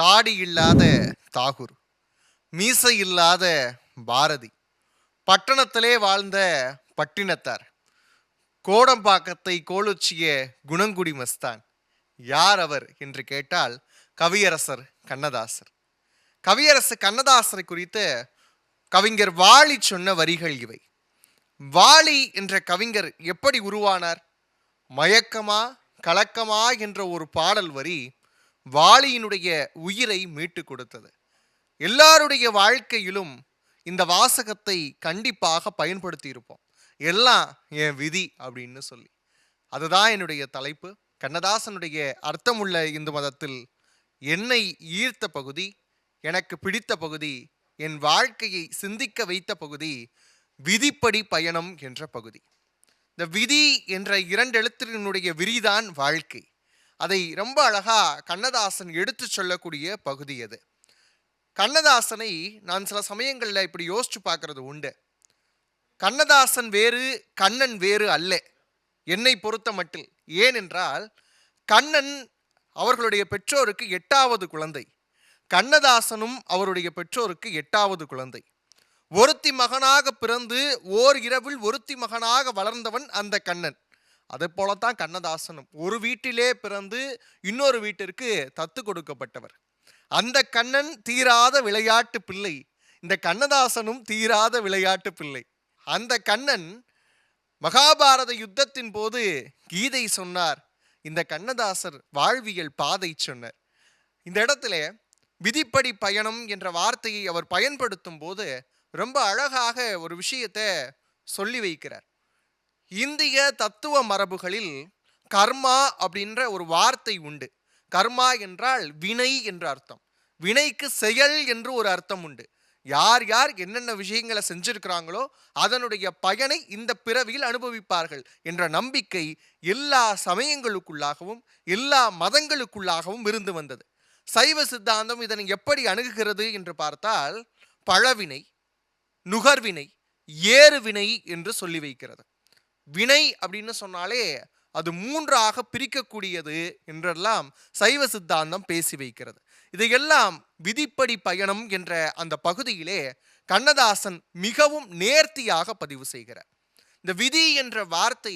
தாடி இல்லாத தாகூர், மீசை இல்லாத பாரதி, பட்டணத்திலே வாழ்ந்த பட்டினத்தார், கோடம்பாக்கத்தை கோலோச்சிய குணங்குடி மஸ்தான். யார் அவர் என்று கேட்டால் கவியரசர் கண்ணதாசர். கவியரசர் கண்ணதாசரை குறித்து கவிஞர் வாலி சொன்ன வரிகள் இவை. வாலி என்ற கவிஞர் எப்படி உருவானார்? மயக்கமா கலக்கமா என்ற ஒரு பாடல் வரி வாலியினுடைய உயிரை மீட்டு கொடுத்தது. எல்லாருடைய வாழ்க்கையிலும் இந்த வாசகத்தை கண்டிப்பாக பயன்படுத்தி இருப்போம். எல்லாம் என் விதி அப்படின்னு சொல்லி. அதுதான் என்னுடைய தலைப்பு. கண்ணதாசனுடைய அர்த்தமுள்ள இந்து மதத்தில் என்னை ஈர்த்த பகுதி, எனக்கு பிடித்த பகுதி, என் வாழ்க்கையை சிந்திக்க வைத்த பகுதி விதிப்படி பயணம் என்ற பகுதி. இந்த விதி என்ற இரண்டு எழுத்தினுடைய விரிதான் வாழ்க்கை. அதை ரொம்ப அழகா கண்ணதாசன் எடுத்து சொல்லக்கூடிய பகுதி அது. கண்ணதாசனை நான் சில சமயங்களில் இப்படி யோசிச்சு பார்க்கறது உண்டு. கண்ணதாசன் வேறு, கண்ணன் வேறு அல்ல என்னை பொறுத்த மட்டில். ஏனென்றால் கண்ணன் அவர்களுடைய பெற்றோருக்கு 8வது குழந்தை, கண்ணதாசனும் அவருடைய பெற்றோருக்கு 8வது குழந்தை. ஒருத்தி மகனாக பிறந்து ஓர் இரவில் ஒருத்தி மகனாக வளர்ந்தவன் அந்த கண்ணன். அதே போலத்தான் கண்ணதாசனும் ஒரு வீட்டிலே பிறந்து இன்னொரு வீட்டிற்கு தத்து கொடுக்கப்பட்டவர். அந்த கண்ணன் தீராத விளையாட்டு பிள்ளை, இந்த கண்ணதாசனும் தீராத விளையாட்டு பிள்ளை. அந்த கண்ணன் மகாபாரத யுத்தத்தின் போது கீதை சொன்னார், இந்த கண்ணதாசர் வாழ்வியல் பாதை சொன்னார். இந்த இடத்துல விதிப்படி பயணம் என்ற வார்த்தையை அவர் பயன்படுத்தும் போது ரொம்ப அழகாக ஒரு விஷயத்தை சொல்லி வைக்கிறார். இந்திய தத்துவ மரபுகளில் கர்மா அப்படின்ற ஒரு வார்த்தை உண்டு. கர்மா என்றால் வினை என்ற அர்த்தம். வினைக்கு செயல் என்று ஒரு அர்த்தம் உண்டு. யார் யார் என்னென்ன விஷயங்களை செஞ்சிருக்கிறாங்களோ அதனுடைய பயனை இந்த பிறவியில் அனுபவிப்பார்கள் என்ற நம்பிக்கை எல்லா சமயங்களுக்குள்ளாகவும் எல்லா மதங்களுக்குள்ளாகவும் இருந்து வந்தது. சைவ சித்தாந்தம் இதனை எப்படி அணுகுகிறது என்று பார்த்தால் பழவினை, நுகர்வினை, ஏறுவினை என்று சொல்லி வைக்கிறது. வினை அப்படின்னு சொன்னாலே அது 3ஆக பிரிக்கக்கூடியது என்றெல்லாம் சைவ சித்தாந்தம் பேசி வைக்கிறது. இதையெல்லாம் விதிப்படி பயணம் என்ற அந்த பகுதியிலே கண்ணதாசன் மிகவும் நேர்த்தியாக பதிவு செய்கிறார். இந்த விதி என்ற வார்த்தை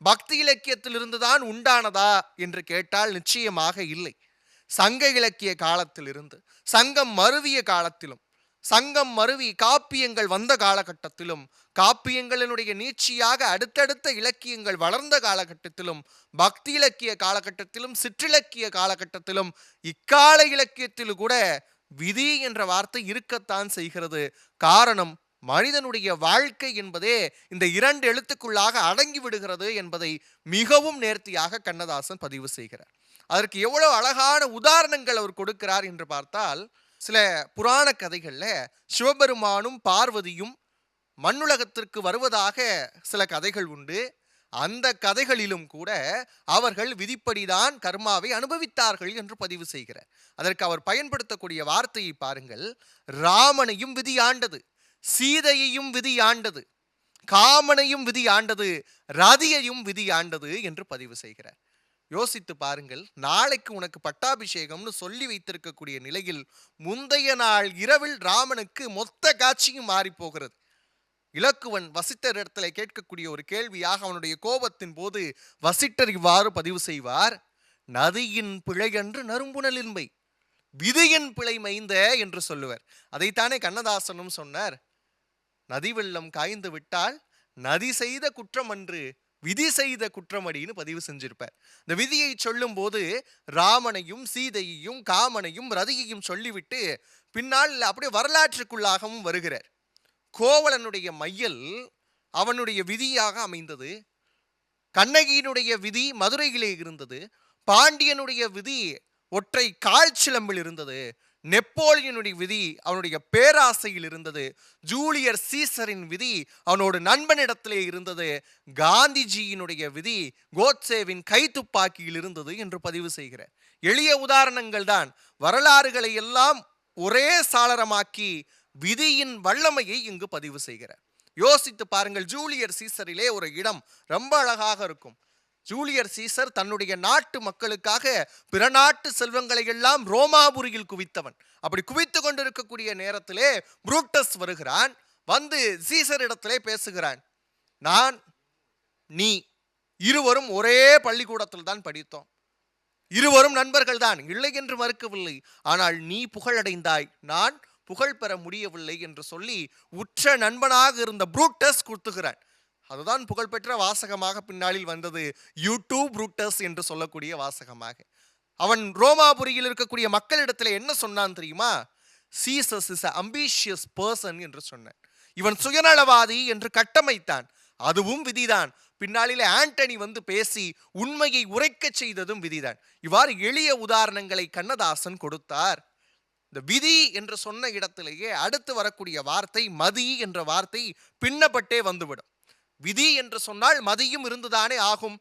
பக்தி இலக்கியத்திலிருந்து தான் உண்டானதா என்று கேட்டால் நிச்சயமாக இல்லை. சங்க இலக்கிய காலத்திலிருந்து, சங்கம் மருவிய காலத்திலும், சங்கம் மருவி காப்பியங்கள் வந்த காலகட்டத்திலும், காப்பியங்களினுடைய நீட்சியாக அடுத்தடுத்த இலக்கியங்கள் வளர்ந்த காலகட்டத்திலும், பக்தி இலக்கிய காலகட்டத்திலும், சிற்றிலக்கிய காலகட்டத்திலும், இக்கால இலக்கியத்திலும் கூட விதி என்ற வார்த்தை இருக்கத்தான் செய்கிறது. காரணம், மனிதனுடைய வாழ்க்கை என்பதே இந்த 2 எழுத்துக்குள்ளாக அடங்கி விடுகிறது என்பதை மிகவும் நேர்த்தியாக கண்ணதாசன் பதிவு செய்கிறார். அதற்கு எவ்வளவு அழகான உதாரணங்கள் அவர் கொடுக்கிறார் என்று பார்த்தால், சில புராண கதைகள்ல சிவபெருமானும் பார்வதியும் மண்ணுலகத்திற்கு வருவதாக சில கதைகள் உண்டு. அந்த கதைகளிலும் கூட அவர்கள் விதிப்படிதான் கர்மாவை அனுபவித்தார்கள் என்று பதிவு செய்கிறார். அதற்கு அவர் பயன்படுத்தக்கூடிய வார்த்தையை பாருங்கள். ராமனையும் விதி ஆண்டது, சீதையையும் விதி ஆண்டது, காமனையும் விதி ஆண்டது, ரதியையும் விதி ஆண்டது என்று பதிவு செய்கிறார். யோசித்து பாருங்கள். நாளைக்கு உனக்கு பட்டாபிஷேகம்னு சொல்லி வைத்திருக்கக்கூடிய நிலையில் முந்தைய நாள் இரவில் ராமனுக்கு மொத்த காட்சியும் மாறி போகிறது. இலக்குவன் வசிட்டர் இடத்துல கேட்கக்கூடிய ஒரு கேள்வியாக அவனுடைய கோபத்தின் போது வசிட்டர் இவ்வாறு பதிவு செய்வார். நதியின் பிழையன்று நறும்புணலின்மை, விதியின் பிழை மைந்த என்று சொல்லுவர். அதைத்தானே கண்ணதாசனும் சொன்னார். நதி வெள்ளம் காய்ந்து விட்டால் நதி செய்த குற்றம் அன்று விதி செய்த குற்றமடின்னு பதிவு செஞ்சிருப்பார். இந்த விதியை சொல்லும் போது ராமனையும் சீதையையும் காமனையும் ரதியையும் சொல்லிவிட்டு பின்னால் அப்படியே வரலாற்றுக்குள்ளாகவும் வருகிறார். கோவலனுடைய மையல் அவனுடைய விதியாக அமைந்தது. கண்ணகியினுடைய விதி மதுரையிலே இருந்தது. பாண்டியனுடைய விதி ஒற்றை கால் சிலம்பில் இருந்தது. நெப்போலியனுடைய விதி அவனுடைய பேராசையில் இருந்தது. ஜூலியர் சீசரின் விதி அவனோட நண்பனிடத்திலே இருந்தது. காந்திஜியினுடைய விதி கோட்சேவின் கைத்துப்பாக்கியில் இருந்தது என்று பதிவு செய்கிறார். எளிய உதாரணங்கள் தான். வரலாறுகளை எல்லாம் ஒரே சாளரமாக்கி விதியின் வல்லமையை இங்கு பதிவு செய்கிறார். யோசித்து பாருங்கள். ஜூலியர் சீசரிலே ஒரு இடம் ரொம்ப அழகாக இருக்கும். ஜூலியர் சீசர் தன்னுடைய நாட்டு மக்களுக்காக பிற நாட்டு செல்வங்களை எல்லாம் ரோமாபுரியில் குவித்தவன். அப்படி குவித்து கொண்டிருக்கக்கூடிய நேரத்திலே புரூட்டஸ் வருகிறான். வந்து சீசர் இடத்திலே பேசுகிறான். நான் நீ இருவரும் ஒரே பள்ளிக்கூடத்தில் தான் படித்தோம், இருவரும் நண்பர்கள் தான், இல்லை என்று மறுக்கவில்லை. ஆனால் நீ புகழடைந்தாய், நான் புகழ் பெற முடியவில்லை என்று சொல்லி உற்ற நண்பனாக இருந்த புரூட்டஸ் குத்துகிறான். அதுதான் புகழ்பெற்ற வாசகமாக பின்னாளில் வந்தது, யூடியூப் புரூட்டஸ் என்று சொல்லக்கூடிய வாசகமாக. அவன் ரோமாபுரியில் இருக்கக்கூடிய மக்களிடத்தில் என்ன சொன்னான் தெரியுமா? சீசஸ் இஸ் அம்பிஷியஸ் பர்சன் என்று சொன்னான். இவன் சுயநலவாதி என்று கட்டமைத்தான். அதுவும் விதிதான். பின்னாளிலே ஆண்டனி வந்து பேசி உண்மையை உரைக்க செய்ததும் விதிதான். இவ்வாறு எளிய உதாரணங்களை கண்ணதாசன் கொடுத்தார். இந்த விதி என்று சொன்ன இடத்திலேயே அடுத்து வரக்கூடிய வார்த்தை மதி என்ற வார்த்தை பின்னப்பட்டே வந்துவிடும். விதி என்று சொன்னால் மதியும் இருந்துதானே ஆகும்.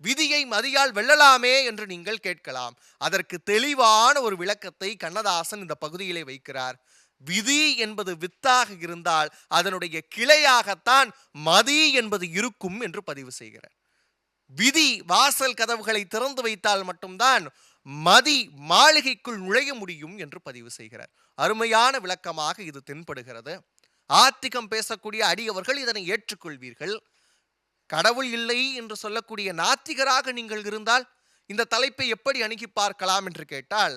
விதியை மதியால் வெல்லலாமே என்று நீங்கள் கேட்கலாம். அதற்கு தெளிவான ஒரு விளக்கத்தை கண்ணதாசன் இந்த பகுதியிலே வைக்கிறார். விதி என்பது வித்தாக இருந்தால் அதனுடைய கிளையாகத்தான் மதி என்பது இருக்கும் என்று பதிவு செய்கிறார். விதி வாசல் கதவுகளை திறந்து வைத்தால் மட்டும்தான் மதி மாளிகைக்குள் நுழைய முடியும் என்று பதிவு செய்கிறார். அருமையான விளக்கமாக இது தென்படுகிறது. ஆத்திகம் பேசக்கூடிய அடியவர்கள் இதனை ஏற்றுக்கொள்வீர்கள். கடவுள் இல்லை என்று சொல்லக்கூடிய நாத்திகராக நீங்கள் இருந்தால் இந்த தலைப்பை எப்படி அணுகி பார்க்கலாம் என்று கேட்டால்,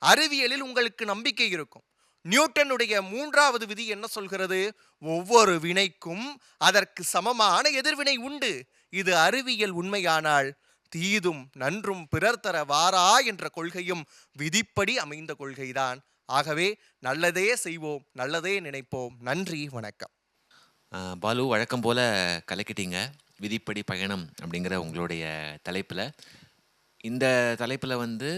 அறிவியலில் உங்களுக்கு நம்பிக்கை இருக்கும். நியூட்டனுடைய 3வது விதி என்ன சொல்கிறது? ஒவ்வொரு வினைக்கும் அதற்கு சமமான எதிர்வினை உண்டு. இது அறிவியல் உண்மையானால் தீதும் நன்றும் பிறர் தர வாரா என்ற கொள்கையும் விதிப்படி அமைந்த கொள்கைதான். ஆகவே நல்லதே செய்வோம், நல்லதே நினைப்போம். நன்றி, வணக்கம். பாலு, வழக்கம் போல கலக்கிட்டீங்க. விதிப்படி பயணம் அப்படிங்கிற உங்களுடைய தலைப்பில், இந்த தலைப்பில் வந்து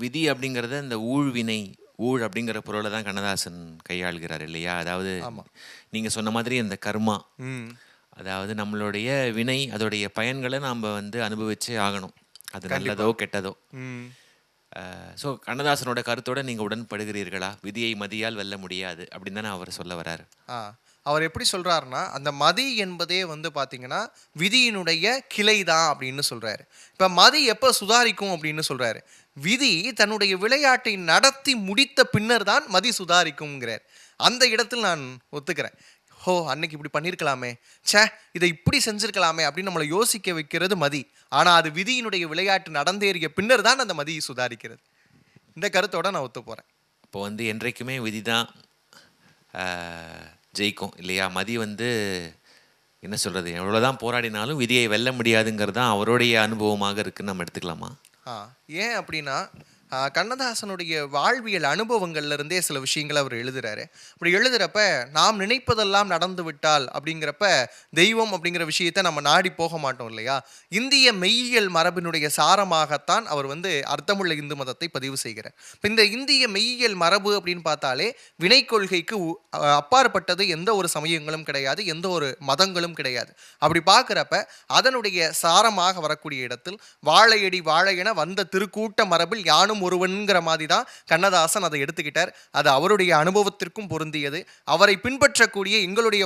விதி அப்படிங்கிறத இந்த ஊழ்வினை, ஊழ் அப்படிங்கிற பொருளை தான் கண்ணதாசன் கையாளுகிறார் இல்லையா? அதாவது நீங்கள் சொன்ன மாதிரி இந்த கர்மா, அதாவது நம்மளுடைய வினை, அதோடைய பயன்களை நாம் வந்து அனுபவிச்சே ஆகணும், அது நல்லதோ கெட்டதோ. ஸோ கண்ணதாசனோட கருத்தோட நீங்கள் உடன்படுகிறீர்களா? விதியை மதியால் வெல்ல முடியாது அப்படின்னு தானே அவர் சொல்ல வர்றாரு. அவர் எப்படி சொல்றாருன்னா, அந்த மதி என்பதே வந்து பார்த்தீங்கன்னா விதியினுடைய கிளை தான் அப்படின்னு சொல்றாரு. இப்போ மதி எப்போ சுதாரிக்கும் அப்படின்னு சொல்றாரு? விதி தன்னுடைய விளையாட்டை நடத்தி முடித்த பின்னர் தான் மதி சுதாரிக்கும்ங்கிறார். அந்த இடத்தில் நான் ஒத்துக்கிறேன். ஹோ, அன்னைக்கு இப்படி பண்ணியிருக்கலாமே, சே இதை இப்படி செஞ்சிருக்கலாமே அப்படின்னு நம்மளை யோசிக்க வைக்கிறது மதி. ஆனால் அது விதியினுடைய விளையாட்டு நடந்தேறிய பின்னர் தான் அந்த மதியை சுதாரிக்கிறது. இந்த கருத்தோட நான் ஒத்து போகிறேன். இப்போ வந்து என்றைக்குமே விதி தான் ஜெயிக்கும் இல்லையா? மதி வந்து என்ன சொல்கிறது, எவ்வளோதான் போராடினாலும் விதியை வெல்ல முடியாதுங்கிறது தான் அவருடைய அனுபவமாக இருக்குன்னு நம்ம எடுத்துக்கலாமா? ஏன் அப்படின்னா, கண்ணதாசனுடைய வாழ்வியல் அனுபவங்கள்ல இருந்தே சில விஷயங்களை அவர் எழுதுறாரு. அப்படி எழுதுறப்ப நாம் நினைப்பதெல்லாம் நடந்து விட்டால் அப்படிங்கிறப்ப தெய்வம் அப்படிங்கிற விஷயத்தை நம்ம நாடி போக மாட்டோம் இல்லையா? இந்திய மெய்யியல் மரபினுடைய சாரமாகத்தான் அவர் வந்து அர்த்தமுள்ள இந்து மதத்தை பதிவு செய்கிறார். இப்போ இந்த இந்திய மெய்யியல் மரபு அப்படின்னு பார்த்தாலே வினை கொள்கைக்கு அப்பாற்பட்டது எந்த ஒரு சமயங்களும் கிடையாது, எந்த ஒரு மதங்களும் கிடையாது. அப்படி பார்க்குறப்ப அதனுடைய சாரமாக வரக்கூடிய இடத்தில் வாழையடி வாழையென வந்த திருக்கூட்ட மரபில் யானும் ஒருவன்கிற மாதிரி தான் கண்ணதாசன் அதை எடுத்துக்கிட்டார். அது அவருடைய அனுபவத்திற்கும் பொருந்தியது. அவரை பின்பற்றக்கூடிய எங்களுடைய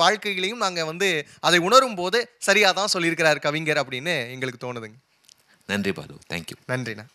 வாழ்க்கையிலையும் நாங்கள் வந்து அதை உணரும் போது சரியாக தான் சொல்லியிருக்கிறார் கவிஞர் அப்படின்னு எங்களுக்கு தோணுதுங்க. நன்றி பாலு, தேங்க்யூ. நன்றிண்ணா.